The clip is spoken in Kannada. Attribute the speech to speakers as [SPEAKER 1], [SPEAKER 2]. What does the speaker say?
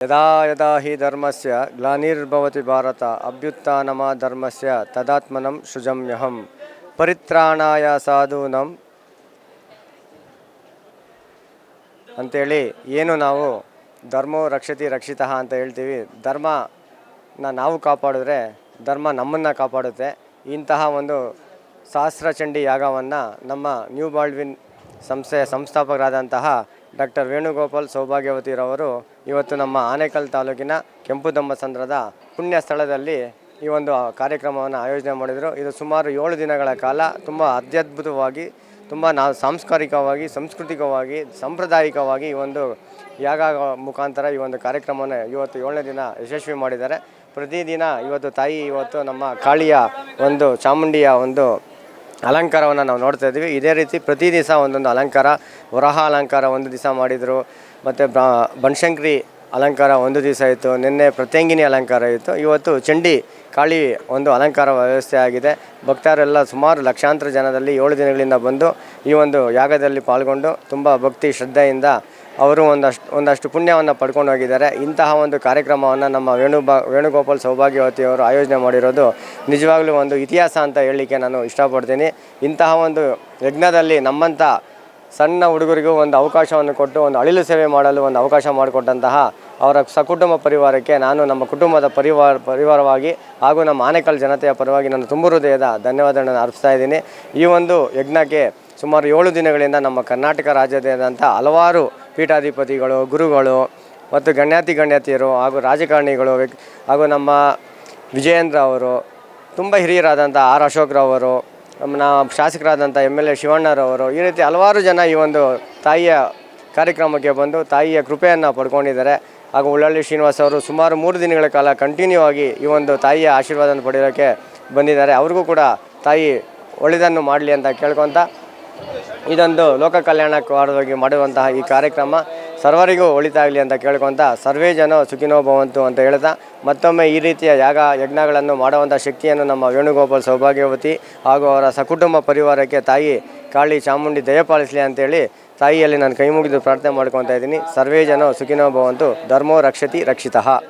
[SPEAKER 1] ಯದಾ ಯದಾ ಹಿ ಧರ್ಮಸ್ಯ ಗ್ಲಾನಿರ್ಭವತಿ ಭಾರತ ಅಭ್ಯುತ್ಥಾನಮಧರ್ಮಸ್ಯ ತದಾತ್ಮನಂ ಸೃಜಮ್ಯಹಂ ಪರಿತ್ರಾಣಾಯ ಸಾಧೂನಂ ಅಂತೇಳಿ ಏನು ನಾವು ಧರ್ಮೋ ರಕ್ಷತಿ ರಕ್ಷಿತಃ ಅಂತ ಹೇಳ್ತೀವಿ. ಧರ್ಮನ ನಾವು ಕಾಪಾಡಿದ್ರೆ ಧರ್ಮ ನಮ್ಮನ್ನು ಕಾಪಾಡುತ್ತೆ. ಇಂತಹ ಒಂದು ಸಹಸ್ರಚಂಡಿ ಯಾಗವನ್ನು ನಮ್ಮ ನ್ಯೂ ಬಾಲ್ಡ್ವಿನ್ ಸಂಸ್ಥೆಯ ಸಂಸ್ಥಾಪಕರಾದಂತಹ ಡಾಕ್ಟರ್ ವೇಣುಗೋಪಾಲ್ ಸೌಭಾಗ್ಯವತಿರವರು ಇವತ್ತು ನಮ್ಮ ಆನೇಕಲ್ ತಾಲೂಕಿನ ಕೆಂಪುದಮ್ಮಸಂದ್ರದ ಪುಣ್ಯ ಸ್ಥಳದಲ್ಲಿ ಈ ಒಂದು ಕಾರ್ಯಕ್ರಮವನ್ನು ಆಯೋಜನೆ ಮಾಡಿದರು. ಇದು ಸುಮಾರು 7 ದಿನಗಳ ಕಾಲ ತುಂಬ ಅತ್ಯದ್ಭುತವಾಗಿ, ತುಂಬ ಸಾಂಸ್ಕಾರಿಕವಾಗಿ, ಸಾಂಸ್ಕೃತಿಕವಾಗಿ, ಸಾಂಪ್ರದಾಯಿಕವಾಗಿ ಈ ಒಂದು ಯಾಗ ಮುಖಾಂತರ ಈ ಒಂದು ಕಾರ್ಯಕ್ರಮವನ್ನು ಇವತ್ತು 7ನೇ ದಿನ ಯಶಸ್ವಿ ಮಾಡಿದ್ದಾರೆ. ಪ್ರತಿದಿನ ಇವತ್ತು ತಾಯಿ ನಮ್ಮ ಕಾಳಿಯ ಒಂದು ಚಾಮುಂಡಿಯ ಒಂದು ಅಲಂಕಾರವನ್ನು ನಾವು ನೋಡ್ತಾ ಇದ್ದೀವಿ. ಇದೇ ರೀತಿ ಪ್ರತಿ ದಿವಸ ಒಂದೊಂದು ಅಲಂಕಾರ, ವರಹ ಅಲಂಕಾರ ಒಂದು ದಿವಸ ಮಾಡಿದರು, ಮತ್ತು ಬನಶಂಕರಿ ಅಲಂಕಾರ ಒಂದು ದಿವಸ ಇತ್ತು, ನಿನ್ನೆ ಪ್ರತ್ಯಂಗಿನಿ ಅಲಂಕಾರ ಇತ್ತು, ಇವತ್ತು ಚಂಡಿ ಕಾಳಿ ಒಂದು ಅಲಂಕಾರ ವ್ಯವಸ್ಥೆ ಆಗಿದೆ. ಭಕ್ತರೆಲ್ಲ ಸುಮಾರು ಲಕ್ಷಾಂತರ ಜನದಲ್ಲಿ 7 ದಿನಗಳಿಂದ ಬಂದು ಈ ಒಂದು ಯಾಗದಲ್ಲಿ ಪಾಲ್ಗೊಂಡು ತುಂಬ ಭಕ್ತಿ ಶ್ರದ್ಧೆಯಿಂದ ಅವರು ಒಂದಷ್ಟು ಪುಣ್ಯವನ್ನು ಪಡ್ಕೊಂಡು ಹೋಗಿದ್ದಾರೆ. ಇಂತಹ ಒಂದು ಕಾರ್ಯಕ್ರಮವನ್ನು ನಮ್ಮ ವೇಣುಗೋಪಾಲ್ ಸೌಭಾಗ್ಯವತಿಯವರು ಆಯೋಜನೆ ಮಾಡಿರೋದು ನಿಜವಾಗ್ಲೂ ಒಂದು ಇತಿಹಾಸ ಅಂತ ಹೇಳಲಿಕ್ಕೆ ನಾನು ಇಷ್ಟಪಡ್ತೀನಿ. ಇಂತಹ ಒಂದು ಯಜ್ಞದಲ್ಲಿ ನಮ್ಮಂಥ ಸಣ್ಣ ಹುಡುಗರಿಗೂ ಒಂದು ಅವಕಾಶವನ್ನು ಕೊಟ್ಟು ಒಂದು ಅಳಿಲು ಸೇವೆ ಮಾಡಲು ಒಂದು ಅವಕಾಶ ಮಾಡಿಕೊಟ್ಟಂತಹ ಅವರ ಸಕುಟುಂಬ ಪರಿವಾರಕ್ಕೆ ನಾನು ನಮ್ಮ ಕುಟುಂಬದ ಪರಿವಾರವಾಗಿ ಹಾಗೂ ನಮ್ಮ ಆನೇಕಲ್ ಜನತೆಯ ಪರವಾಗಿ ನಾನು ತುಂಬ ಹೃದಯದ ಧನ್ಯವಾದಗಳನ್ನು ಅರ್ಪಿಸ್ತಾ ಇದ್ದೀನಿ. ಈ ಒಂದು ಯಜ್ಞಕ್ಕೆ ಸುಮಾರು 7 ದಿನಗಳಿಂದ ನಮ್ಮ ಕರ್ನಾಟಕ ರಾಜ್ಯಾದ್ಯಂತ ಹಲವಾರು ಪೀಠಾಧಿಪತಿಗಳು, ಗುರುಗಳು ಮತ್ತು ಗಣ್ಯತಿಯರು ಹಾಗೂ ರಾಜಕಾರಣಿಗಳು ಹಾಗೂ ನಮ್ಮ ವಿಜಯೇಂದ್ರ ಅವರು, ತುಂಬ ಹಿರಿಯರಾದಂಥ ಆರ್ ಅಶೋಕ್ರವರು, ನಮ್ಮ ಶಾಸಕರಾದಂಥ MLA ಶಿವಣ್ಣರವರು, ಈ ರೀತಿ ಹಲವಾರು ಜನ ಈ ಒಂದು ತಾಯಿಯ ಕಾರ್ಯಕ್ರಮಕ್ಕೆ ಬಂದು ತಾಯಿಯ ಕೃಪೆಯನ್ನು ಪಡ್ಕೊಂಡಿದ್ದಾರೆ. ಹಾಗೂ ಉಳ್ಳಳ್ಳಿ ಶ್ರೀನಿವಾಸ್ ಅವರು ಸುಮಾರು 3 ದಿನಗಳ ಕಾಲ ಕಂಟಿನ್ಯೂ ಆಗಿ ಈ ಒಂದು ತಾಯಿಯ ಆಶೀರ್ವಾದವನ್ನು ಪಡೆಯೋಕ್ಕೆ ಬಂದಿದ್ದಾರೆ. ಅವ್ರಿಗೂ ಕೂಡ ತಾಯಿ ಒಳ್ಳೆಯದನ್ನು ಮಾಡಲಿ ಅಂತ ಕೇಳ್ಕೊತ ಇದೊಂದು ಲೋಕ ಕಲ್ಯಾಣಕ್ಕಾಗಿ ಮಾಡುವಂತಹ ಈ ಕಾರ್ಯಕ್ರಮ ಸರ್ವರಿಗೂ ಒಳಿತಾಗಲಿ ಅಂತ ಕೇಳ್ಕೊತ ಸರ್ವೇ ಜನ ಸುಖಿನೋ ಭವಂತು ಅಂತ ಹೇಳ್ತಾ ಮತ್ತೊಮ್ಮೆ ಈ ರೀತಿಯ ಯಜ್ಞಗಳನ್ನು ಮಾಡುವಂಥ ಶಕ್ತಿಯನ್ನು ನಮ್ಮ ವೇಣುಗೋಪಾಲ್ ಸೌಭಾಗ್ಯವತಿ ಹಾಗೂ ಅವರ ಸಕುಟುಂಬ ಪರಿವಾರಕ್ಕೆ ತಾಯಿ ಕಾಳಿ ಚಾಮುಂಡಿ ದಯಪಾಲಿಸಲಿ ಅಂತೇಳಿ ತಾಯಿಯಲ್ಲಿ ನಾನು ಕೈ ಮುಗಿದು ಪ್ರಾರ್ಥನೆ ಮಾಡ್ಕೊತಾ ಇದ್ದೀನಿ. ಸರ್ವೇ ಜನ ಸುಖಿನೋ ಭವಂತು. ಧರ್ಮೋ ರಕ್ಷತಿ ರಕ್ಷಿತಃ.